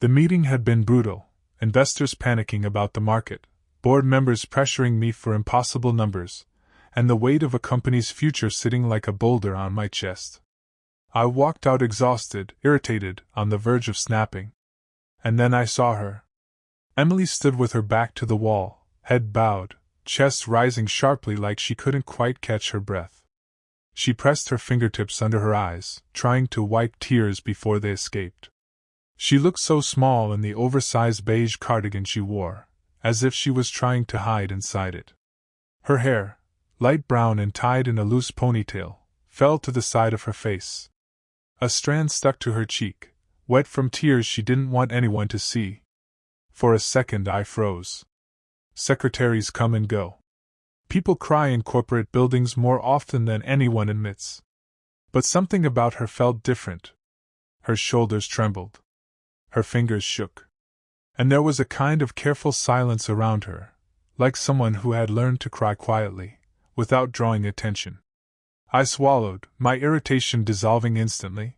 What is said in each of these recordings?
The meeting had been brutal, investors panicking about the market, board members pressuring me for impossible numbers, and the weight of a company's future sitting like a boulder on my chest. I walked out exhausted, irritated, on the verge of snapping. And then I saw her. Emily stood with her back to the wall, head bowed, chest rising sharply like she couldn't quite catch her breath. She pressed her fingertips under her eyes, trying to wipe tears before they escaped. She looked so small in the oversized beige cardigan she wore, as if she was trying to hide inside it. Her hair, light brown and tied in a loose ponytail, fell to the side of her face. A strand stuck to her cheek, wet from tears she didn't want anyone to see. For a second I froze. Secretaries come and go. People cry in corporate buildings more often than anyone admits. But something about her felt different. Her shoulders trembled. Her fingers shook. And there was a kind of careful silence around her, like someone who had learned to cry quietly, without drawing attention. I swallowed, my irritation dissolving instantly.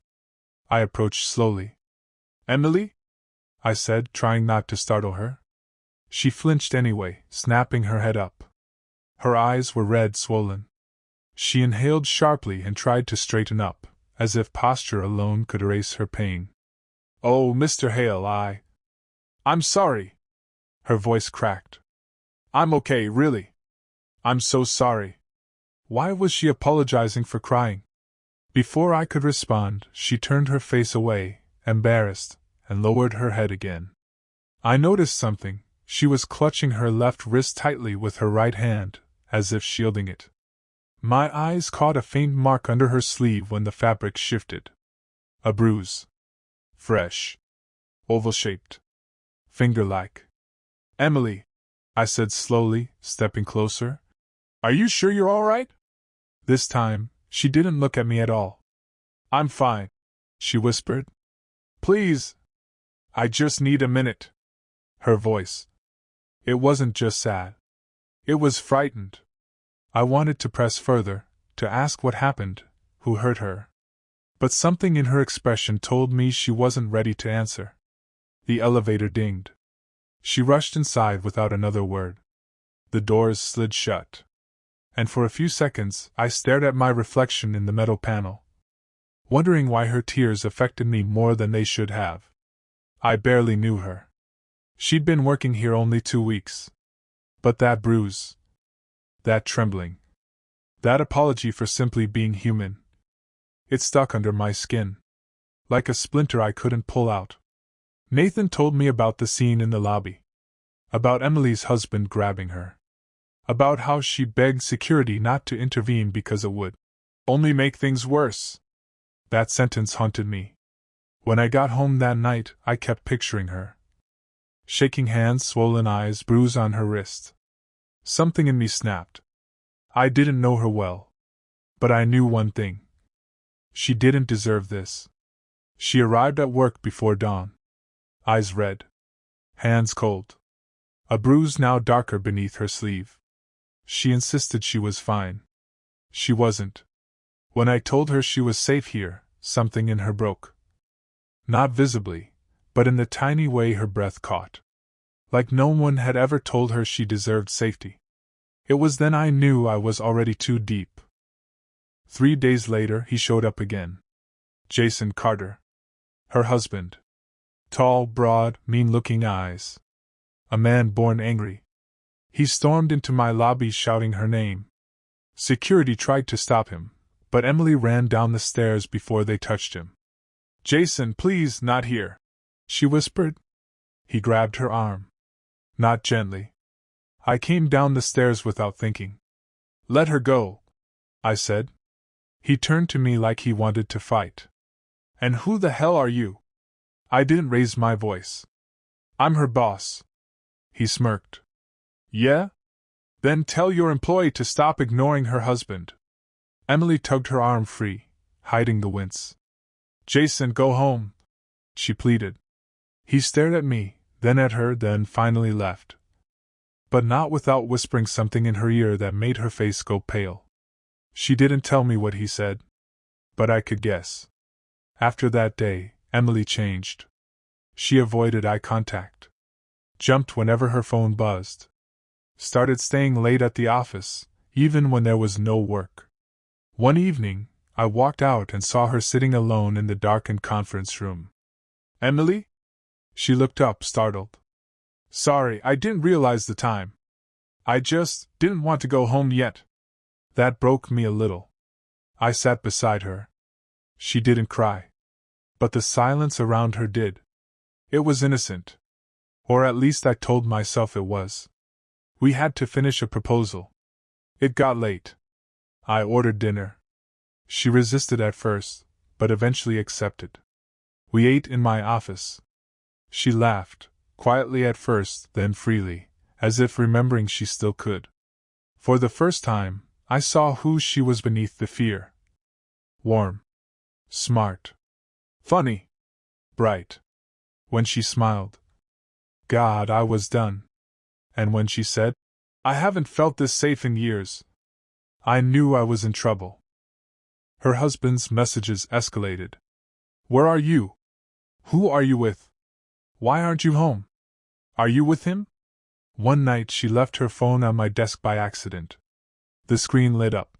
I approached slowly. "Emily?" I said, trying not to startle her. She flinched anyway, snapping her head up. Her eyes were red, swollen. She inhaled sharply and tried to straighten up, as if posture alone could erase her pain. "Oh, Mr. Hale, I'm sorry." Her voice cracked. "I'm okay, really. I'm so sorry." Why was she apologizing for crying? Before I could respond, she turned her face away, embarrassed, and lowered her head again. I noticed something. She was clutching her left wrist tightly with her right hand, as if shielding it. My eyes caught a faint mark under her sleeve when the fabric shifted. A bruise. Fresh. Oval-shaped. Finger-like. "Emily," I said slowly, stepping closer. "Are you sure you're all right?" This time, she didn't look at me at all. "I'm fine," she whispered. "Please. I just need a minute." Her voice. It wasn't just sad. It was frightened. I wanted to press further, to ask what happened, who hurt her. But something in her expression told me she wasn't ready to answer. The elevator dinged. She rushed inside without another word. The doors slid shut. And for a few seconds I stared at my reflection in the metal panel, wondering why her tears affected me more than they should have. I barely knew her. She'd been working here only 2 weeks. But that bruise, that trembling, that apology for simply being human, it stuck under my skin, like a splinter I couldn't pull out. Nathan told me about the scene in the lobby, about Emily's husband grabbing her, about how she begged security not to intervene because it would only make things worse. That sentence haunted me. When I got home that night, I kept picturing her. Shaking hands, swollen eyes, bruise on her wrist. Something in me snapped. I didn't know her well. But I knew one thing. She didn't deserve this. She arrived at work before dawn. Eyes red. Hands cold. A bruise now darker beneath her sleeve. She insisted she was fine. She wasn't. When I told her she was safe here, something in her broke. Not visibly, but in the tiny way her breath caught. Like no one had ever told her she deserved safety. It was then I knew I was already too deep. 3 days later he showed up again. Jason Carter. Her husband. Tall, broad, mean-looking eyes. A man born angry. He stormed into my lobby shouting her name. Security tried to stop him, but Emily ran down the stairs before they touched him. "Jason, please, not here," she whispered. He grabbed her arm. Not gently. I came down the stairs without thinking. "Let her go," I said. He turned to me like he wanted to fight. "And who the hell are you?" I didn't raise my voice. "I'm her boss." He smirked. "Yeah? Then tell your employee to stop ignoring her husband." Emily tugged her arm free, hiding the wince. "Jason, go home," she pleaded. He stared at me, then at her, then finally left. But not without whispering something in her ear that made her face go pale. She didn't tell me what he said, but I could guess. After that day, Emily changed. She avoided eye contact. Jumped whenever her phone buzzed. Started staying late at the office, even when there was no work. One evening, I walked out and saw her sitting alone in the darkened conference room. "Emily?" She looked up, startled. "Sorry, I didn't realize the time. I just didn't want to go home yet." That broke me a little. I sat beside her. She didn't cry. But the silence around her did. It was innocent. Or at least I told myself it was. We had to finish a proposal. It got late. I ordered dinner. She resisted at first, but eventually accepted. We ate in my office. She laughed, quietly at first, then freely, as if remembering she still could. For the first time, I saw who she was beneath the fear. Warm. Smart. Funny. Bright. When she smiled, God, I was done. And when she said, "I haven't felt this safe in years," I knew I was in trouble. Her husband's messages escalated. "Where are you? Who are you with? Why aren't you home? Are you with him?" One night she left her phone on my desk by accident. The screen lit up.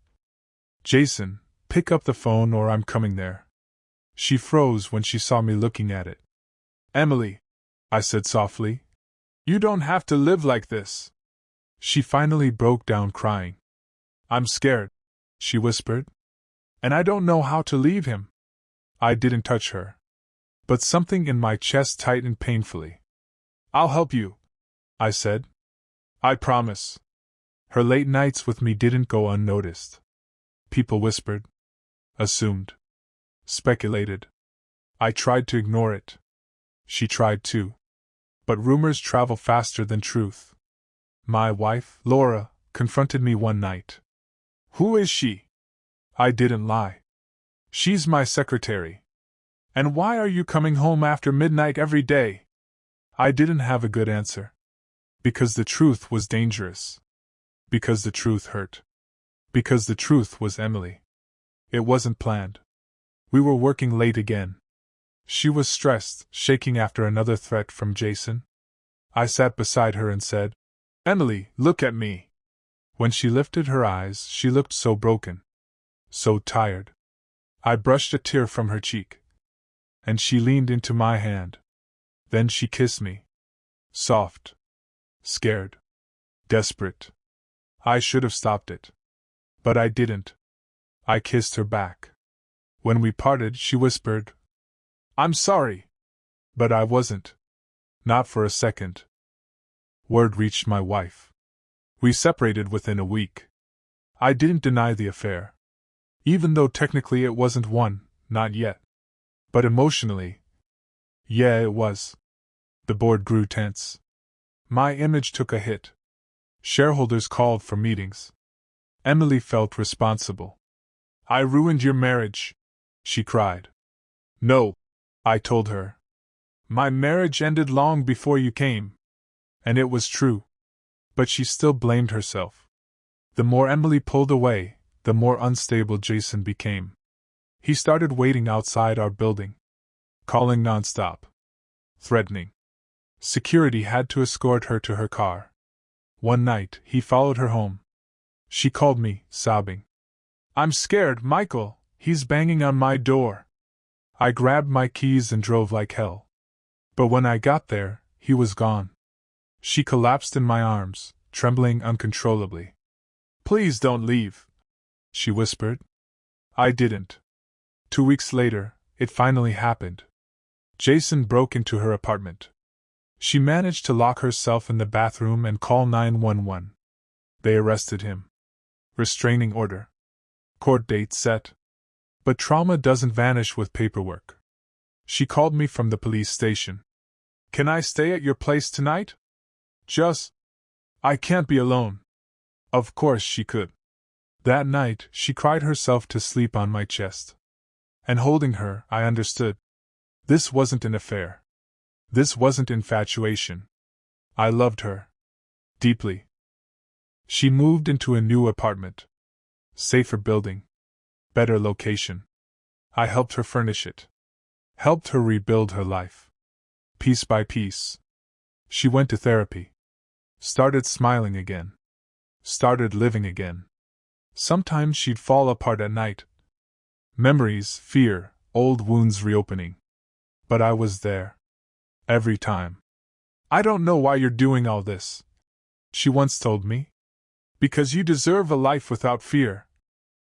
"Jason, pick up the phone or I'm coming there." She froze when she saw me looking at it. "Emily," I said softly, "you don't have to live like this." She finally broke down crying. "I'm scared," she whispered. "And I don't know how to leave him." I didn't touch her. But something in my chest tightened painfully. "I'll help you," I said. "I promise." Her late nights with me didn't go unnoticed. People whispered. Assumed. Speculated. I tried to ignore it. She tried too. But rumors travel faster than truth. My wife, Laura, confronted me one night. "Who is she?" I didn't lie. "She's my secretary." "And why are you coming home after midnight every day?" I didn't have a good answer. Because the truth was dangerous. Because the truth hurt. Because the truth was Emily. It wasn't planned. We were working late again. She was stressed, shaking after another threat from Jason. I sat beside her and said, "Emily, look at me." When she lifted her eyes, she looked so broken. So tired. I brushed a tear from her cheek. And she leaned into my hand. Then she kissed me. Soft. Scared. Desperate. I should have stopped it. But I didn't. I kissed her back. When we parted, she whispered, "I'm sorry." But I wasn't. Not for a second. Word reached my wife. We separated within a week. I didn't deny the affair. Even though technically it wasn't one, not yet. But emotionally, yeah, it was. The board grew tense. My image took a hit. Shareholders called for meetings. Emily felt responsible. "I ruined your marriage," she cried. "No," I told her. "My marriage ended long before you came." And it was true. But she still blamed herself. The more Emily pulled away, the more unstable Jason became. He started waiting outside our building. Calling nonstop. Threatening. Security had to escort her to her car. One night, he followed her home. She called me, sobbing. "I'm scared, Michael, he's banging on my door." I grabbed my keys and drove like hell. But when I got there, he was gone. She collapsed in my arms, trembling uncontrollably. "Please don't leave," she whispered. I didn't. 2 weeks later, it finally happened. Jason broke into her apartment. She managed to lock herself in the bathroom and call 911. They arrested him. Restraining order. Court date set. But trauma doesn't vanish with paperwork. She called me from the police station. "Can I stay at your place tonight? Just. I can't be alone." Of course she could. That night, she cried herself to sleep on my chest. And holding her, I understood. This wasn't an affair. This wasn't infatuation. I loved her. Deeply. She moved into a new apartment. Safer building. Better location. I helped her furnish it. Helped her rebuild her life. piece by piece. She went to therapy. Started smiling again. Started living again. Sometimes she'd fall apart at night. Memories, fear, old wounds reopening. But I was there. Every time. I don't know why you're doing all this, she once told me. Because you deserve a life without fear,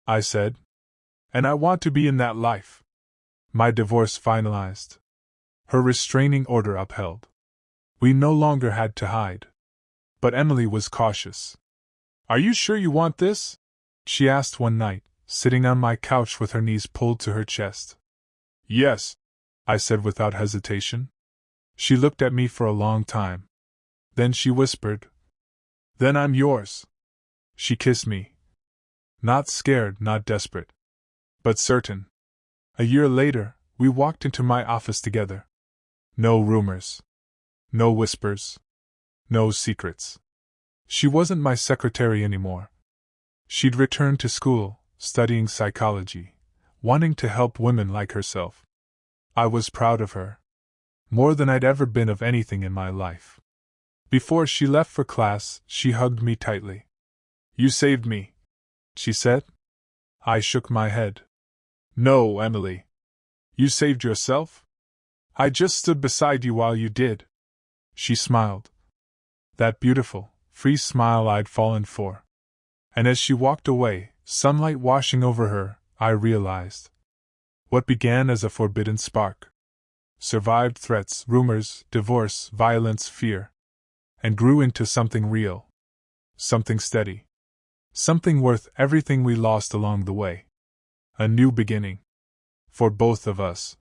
I said. And I want to be in that life. My divorce finalized. Her restraining order upheld. We no longer had to hide. But Emily was cautious. Are you sure you want this? She asked one night, sitting on my couch with her knees pulled to her chest. Yes, I said without hesitation. She looked at me for a long time. Then she whispered, Then I'm yours. She kissed me. Not scared, not desperate. But certain. A year later, we walked into my office together. No rumors. No whispers. No secrets. She wasn't my secretary anymore. She'd returned to school, studying psychology, wanting to help women like herself. I was proud of her. More than I'd ever been of anything in my life. Before she left for class, she hugged me tightly. You saved me, she said. I shook my head. No, Emily. You saved yourself? I just stood beside you while you did. She smiled. That beautiful, free smile I'd fallen for. And as she walked away, sunlight washing over her, I realized. What began as a forbidden spark survived threats, rumors, divorce, violence, fear, and grew into something real. Something steady. Something worth everything we lost along the way. A new beginning. For both of us.